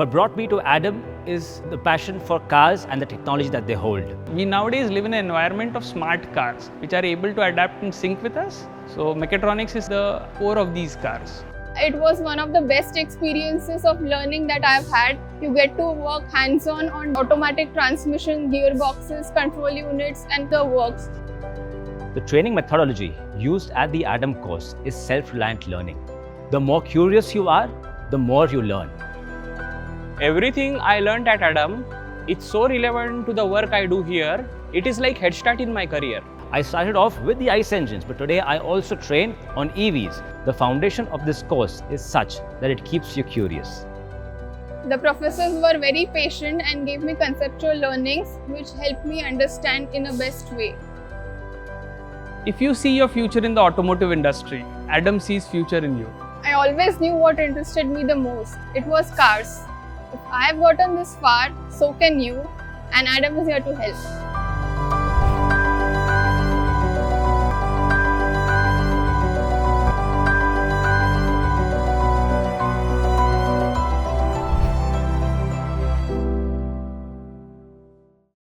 What brought me to Adam is the passion for cars and the technology that they hold. We nowadays live in an environment of smart cars which are able to adapt and sync with us. So mechatronics is the core of these cars. It was one of the best experiences of learning that I've had. You get to work hands-on on automatic transmission, gearboxes, control units and the works. The training methodology used at the Adam course is self-reliant learning. The more curious you are, the more you learn. Everything I learned at Adam, it's so relevant to the work I do here. It is like head start in my career. I started off with the ICE engines, but today I also train on EVs. The foundation of this course is such that it keeps you curious. The professors were very patient and gave me conceptual learnings which helped me understand in a best way. If you see your future in the automotive industry, Adam sees future in you. I always knew what interested me the most. It was cars. If I have gotten this far, so can you, and Adam is here to help.